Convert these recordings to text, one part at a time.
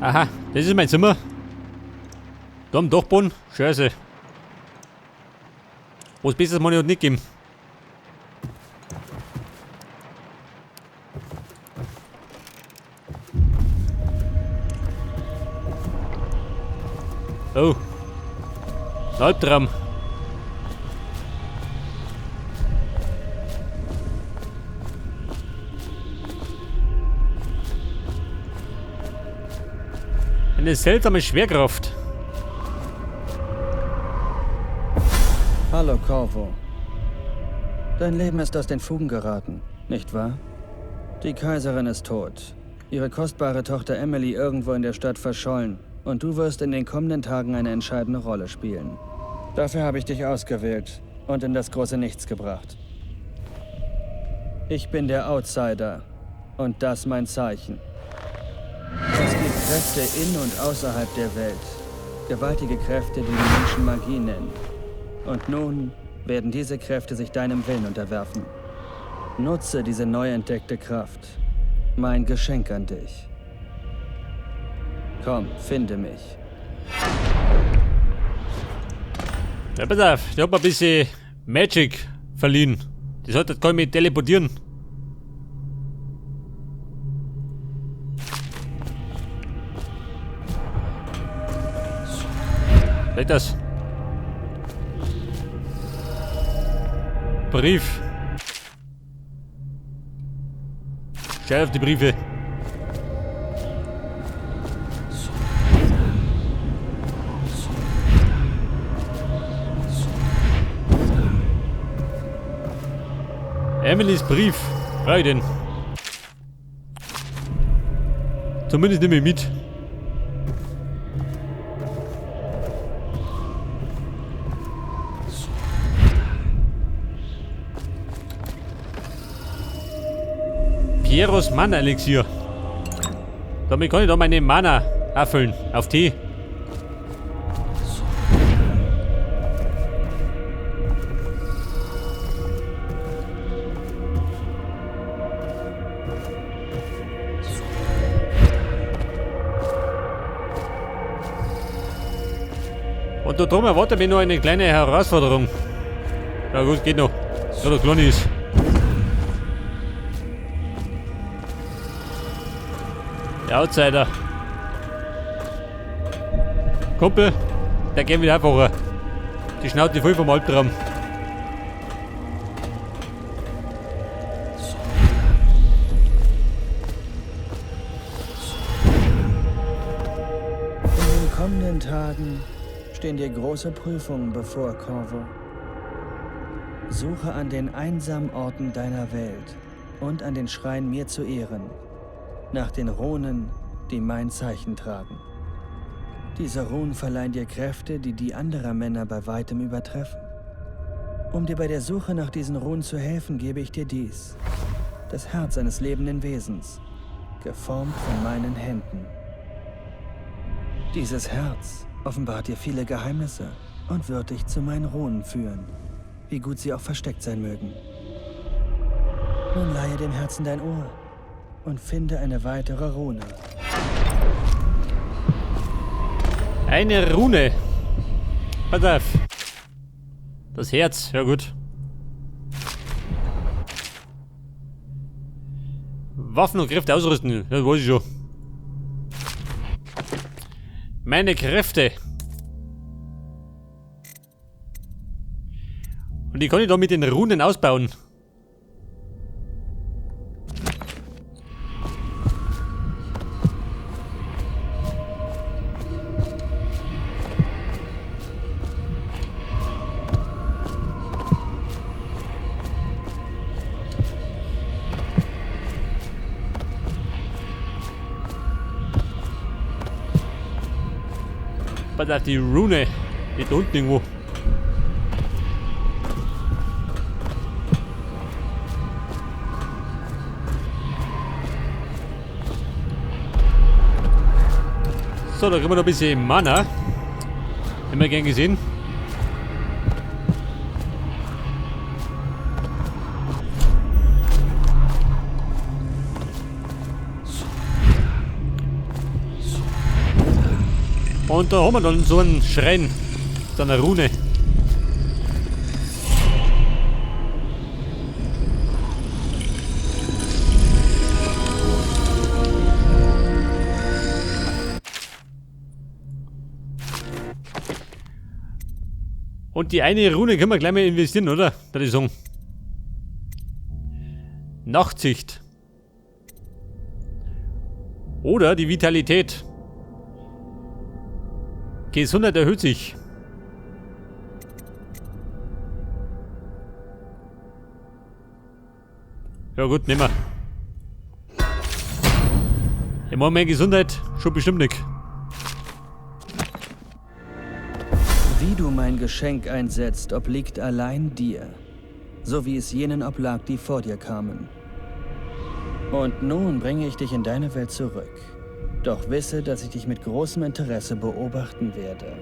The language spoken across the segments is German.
Aha, das ist mein Zimmer. Da am Dachboden. Scheiße. Was Besseres muss ich nicht geben. Oh. Ein Albtraum. Eine seltsame Schwerkraft. Hallo, Corvo. Dein Leben ist aus den Fugen geraten, nicht wahr? Die Kaiserin ist tot. Ihre kostbare Tochter Emily irgendwo in der Stadt verschollen. Und du wirst in den kommenden Tagen eine entscheidende Rolle spielen. Dafür habe ich dich ausgewählt und in das große Nichts gebracht. Ich bin der Outsider und das mein Zeichen. Es gibt Kräfte in und außerhalb der Welt. Gewaltige Kräfte, die die Menschen Magie nennen. Und nun werden diese Kräfte sich deinem Willen unterwerfen. Nutze diese neu entdeckte Kraft. Mein Geschenk an dich. Komm, finde mich. Ja, pass auf, ich hab ein bisschen Magic verliehen. Das hat, das kann ich mich teleportieren. Seht das? Brief. Schau auf die Briefe. Emilys Brief. Brauch ich den? Zumindest nehme ich mit. Pieros Mana-Elixier. Damit kann ich da meine Mana auffüllen. Auf Tee. Und da drum erwartet mich noch eine kleine Herausforderung. Ja gut, geht noch. Ja, der Kleine ist. Der Outsider. Kumpel, der geht wieder einfacher. Die Schnauze voll vom Albtraum. In den kommenden Tagen stehen dir große Prüfungen bevor, Corvo. Suche an den einsamen Orten deiner Welt und an den Schreien mir zu Ehren, nach den Runen, die mein Zeichen tragen. Diese Runen verleihen dir Kräfte, die die anderer Männer bei weitem übertreffen. Um dir bei der Suche nach diesen Runen zu helfen, gebe ich dir dies. Das Herz eines lebenden Wesens, geformt von meinen Händen. Dieses Herz offenbart dir viele Geheimnisse und wird dich zu meinen Runen führen, wie gut sie auch versteckt sein mögen. Nun leihe dem Herzen dein Ohr und finde eine weitere Rune. Eine Rune. Pass auf. Das Herz, ja gut. Waffen und Kräfte ausrüsten, das weiß ich schon. Meine Kräfte. Und die kann ich da mit den Runen ausbauen. Pass auf die Rune. Die da unten irgendwo. So, da kriegen wir noch ein bisschen Mana. Immer gern gesehen. Und da haben wir dann so einen Schrein. So eine Rune. Und die eine Rune können wir gleich mal investieren, oder? Würde ich sagen. Nachtsicht. Oder die Vitalität. Gesundheit erhöht sich. Ja gut, nehmen wir. Ich mache mehr Gesundheit, schon bestimmt nicht. Wie du mein Geschenk einsetzt, obliegt allein dir. So wie es jenen oblag, die vor dir kamen. Und nun bringe ich dich in deine Welt zurück. Doch wisse, dass ich dich mit großem Interesse beobachten werde.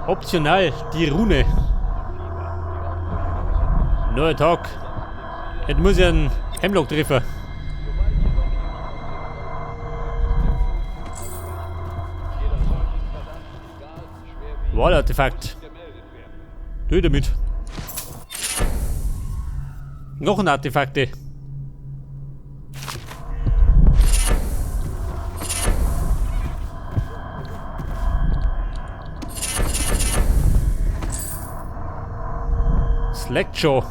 Optional, die Rune. Neuer Tag. Jetzt muss ich einen Hemlock treffen. Wall-Artefakt. Tu damit. Knochenartefakte. Slackshaw.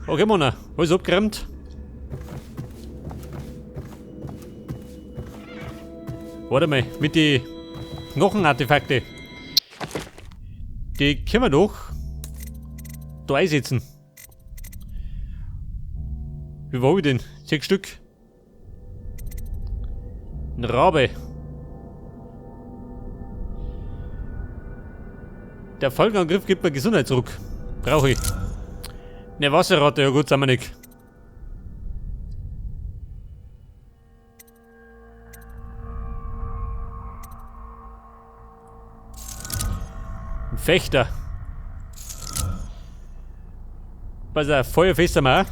Okay, Mona, alles abgeräumt. Warte mal, mit den Knochenartefakte. Die können wir doch da einsetzen. Wie war ich denn? 6 Stück. Ein Rabe. Der Folgenangriff gibt mir Gesundheit zurück. Brauche ich. Ne Wasserratte, ja gut, sind wir nicht. Ein Fechter. Pass auf, Feuerfest haben wir auch.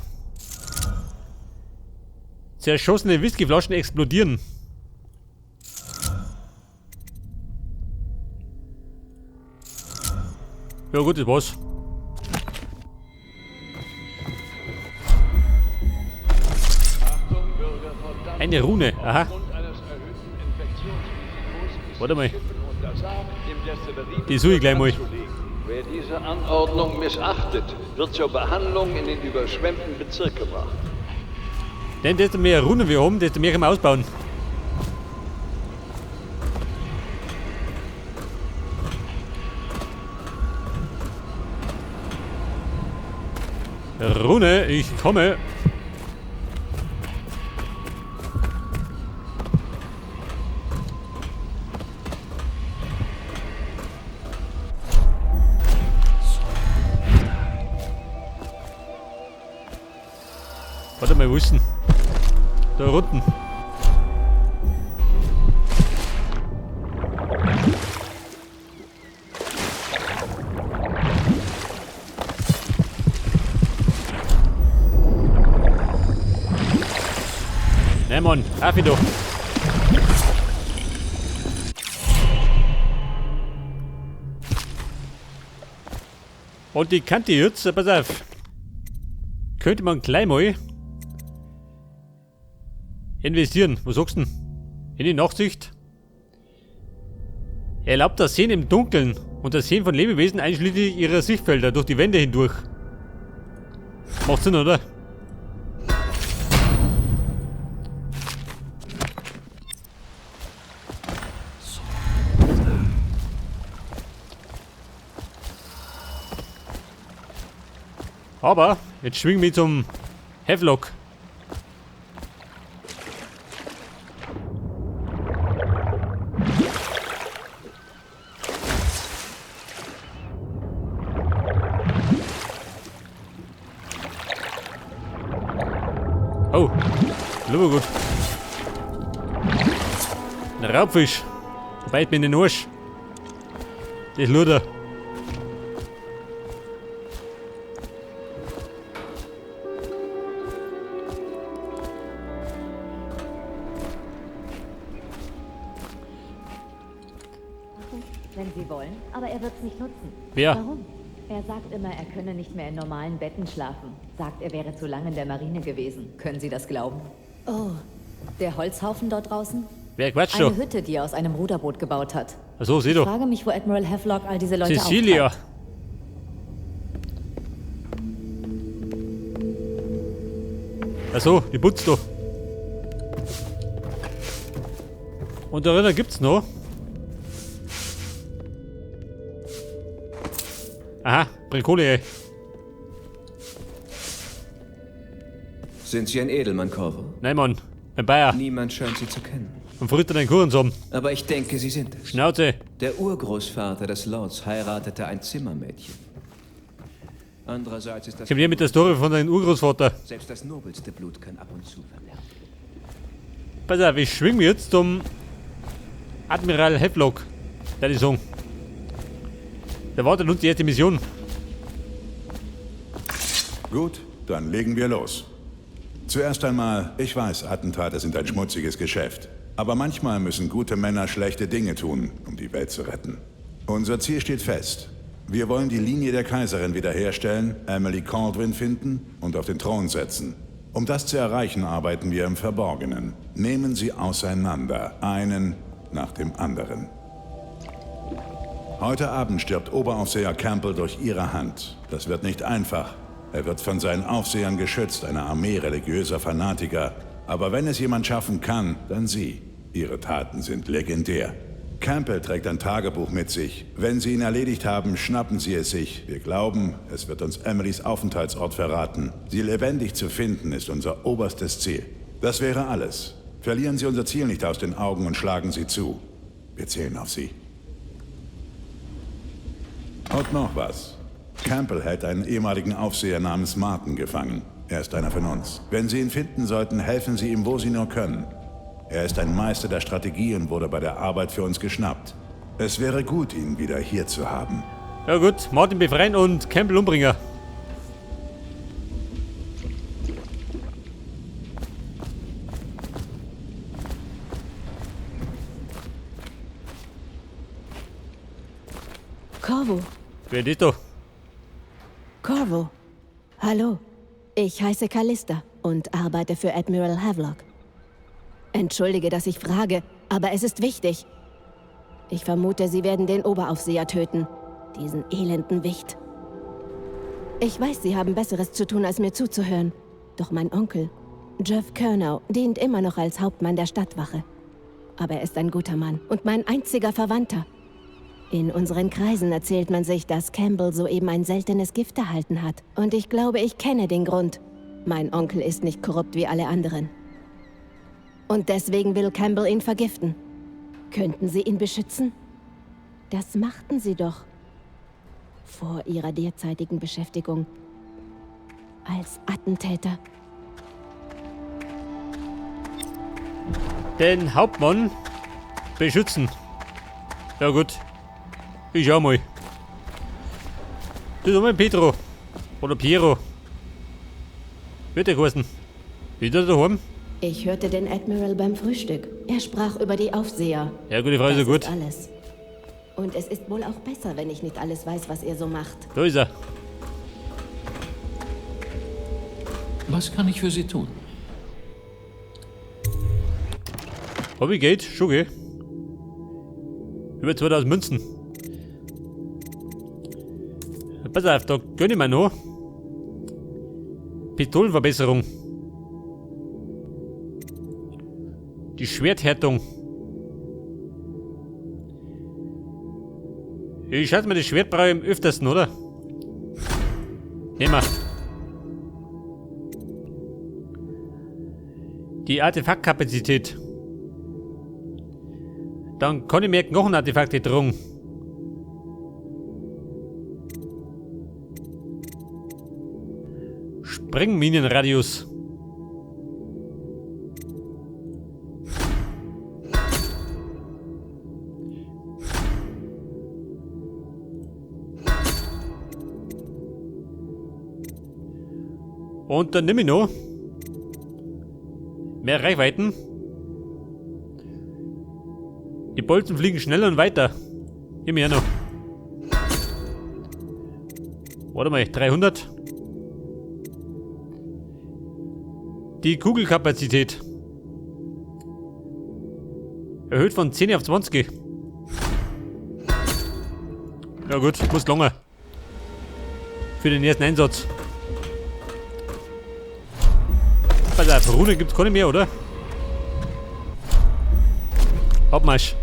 Zerschossene Whiskyflaschen explodieren. Ja gut, das war's. Eine Rune, aha. Warte mal. Die suche ich gleich mal. Wer diese Anordnung missachtet, wird zur Behandlung in den überschwemmten Bezirk gebracht. Denn desto mehr Runen wir haben, desto mehr können wir ausbauen. Rune, ich komme. Warte mal, wo ist denn? Da unten. Ne Mann, auf ihn doch. Und die Kante jetzt, pass auf. Könnte man gleich mal investieren. Was sagst du denn? In die Nachtsicht? Erlaubt das Sehen im Dunkeln und das Sehen von Lebewesen einschließlich ihrer Sichtfelder durch die Wände hindurch. Macht Sinn, oder? Aber jetzt schwingen wir zum Havelock. Blubbergut. Ein Raubfisch. Beit mir in den Arsch. Das Luder. Wenn Sie wollen, aber er wird's nicht nutzen. Wer? Warum? Er sagt immer, er könne nicht mehr in normalen Betten schlafen. Sagt, er wäre zu lange in der Marine gewesen. Können Sie das glauben? Oh, der Holzhaufen dort draußen? Wer quatscht Eine schon? Hütte, die er aus einem Ruderboot gebaut hat. Achso, sieh Ich doch. frage mich, wo Admiral Havelock all diese Leute Cecilia. auftreibt. Achso, die putzt doch. Und darin gibt's noch. Aha, bring Kohle, ey. Sind Sie ein Edelmann, Corvo? Nein, Mann. Ein Bayer. Niemand scheint Sie zu kennen. Und frittert einen Kuchen. Aber ich denke, Sie sind es. Schnauze. Der Urgroßvater des Lords heiratete ein Zimmermädchen. Andererseits ist das... Ich hab hier mit der Story von deinem Urgroßvater. Selbst das nobelste Blut kann ab und zu verderben. Pass auf, ich schwing mir jetzt zum Admiral Havelock. Der die Song. Der wartet uns die erste Mission. Gut, dann legen wir los. Zuerst einmal, ich weiß, Attentate sind ein schmutziges Geschäft. Aber manchmal müssen gute Männer schlechte Dinge tun, um die Welt zu retten. Unser Ziel steht fest. Wir wollen die Linie der Kaiserin wiederherstellen, Emily Caldwin finden und auf den Thron setzen. Um das zu erreichen, arbeiten wir im Verborgenen. Nehmen Sie auseinander, einen nach dem anderen. Heute Abend stirbt Oberaufseher Campbell durch Ihre Hand. Das wird nicht einfach. Er wird von seinen Aufsehern geschützt, einer Armee religiöser Fanatiker. Aber wenn es jemand schaffen kann, dann Sie. Ihre Taten sind legendär. Campbell trägt ein Tagebuch mit sich. Wenn Sie ihn erledigt haben, schnappen Sie es sich. Wir glauben, es wird uns Emilys Aufenthaltsort verraten. Sie lebendig zu finden, ist unser oberstes Ziel. Das wäre alles. Verlieren Sie unser Ziel nicht aus den Augen und schlagen Sie zu. Wir zählen auf Sie. Und noch was. Campbell hält einen ehemaligen Aufseher namens Martin gefangen. Er ist einer von uns. Wenn Sie ihn finden sollten, helfen Sie ihm, wo Sie nur können. Er ist ein Meister der Strategie und wurde bei der Arbeit für uns geschnappt. Es wäre gut, ihn wieder hier zu haben. Ja gut, Martin befreien und Campbell umbringen. Corvo, Wer ist doch? Corvo. Hallo, ich heiße Callista und arbeite für Admiral Havelock. Entschuldige, dass ich frage, aber es ist wichtig. Ich vermute, Sie werden den Oberaufseher töten, diesen elenden Wicht. Ich weiß, Sie haben Besseres zu tun, als mir zuzuhören. Doch mein Onkel, Jeff Curnow, dient immer noch als Hauptmann der Stadtwache. Aber er ist ein guter Mann und mein einziger Verwandter. In unseren Kreisen erzählt man sich, dass Campbell soeben ein seltenes Gift erhalten hat. Und ich glaube, ich kenne den Grund. Mein Onkel ist nicht korrupt wie alle anderen. Und deswegen will Campbell ihn vergiften. Könnten Sie ihn beschützen? Das machten Sie doch. Vor Ihrer derzeitigen Beschäftigung als Attentäter. Den Hauptmann beschützen. Ja gut. Ich schau mal. Du sag mal Pedro. Oder Piero. Wird der kosten? Ist er daheim? Ich hörte den Admiral beim Frühstück. Er sprach über die Aufseher. Ja, gute Frage, so Das gut. ist alles. Und es ist wohl auch besser, wenn ich nicht alles weiß, was er so macht. Da ist er. Was kann ich für Sie tun? Hobby Geld, schon gell? Über 2000 Münzen. Pass auf, da gönn ich mir noch. Pistolenverbesserung. Die Schwerthärtung. Ich schaue mir das Schwert brauche ich am öftersten, oder? Nehmen wir. Die Artefaktkapazität. Dann kann ich mir Knochenartefakte tragen. Sprengminenradius. Und dann nehme ich noch mehr Reichweiten. Die Bolzen fliegen schneller und weiter. Hier mehr noch. Warte mal, 300. Die Kugelkapazität erhöht von 10 auf 20. Ja gut, muss länger. Für den ersten Einsatz. Pass auf, Rune gibt's keine mehr, oder? Abmarsch.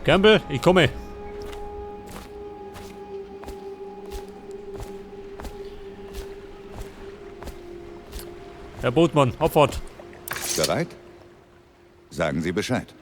Campbell, ich komme. Herr Botmann, Abfahrt. Bereit? Sagen Sie Bescheid.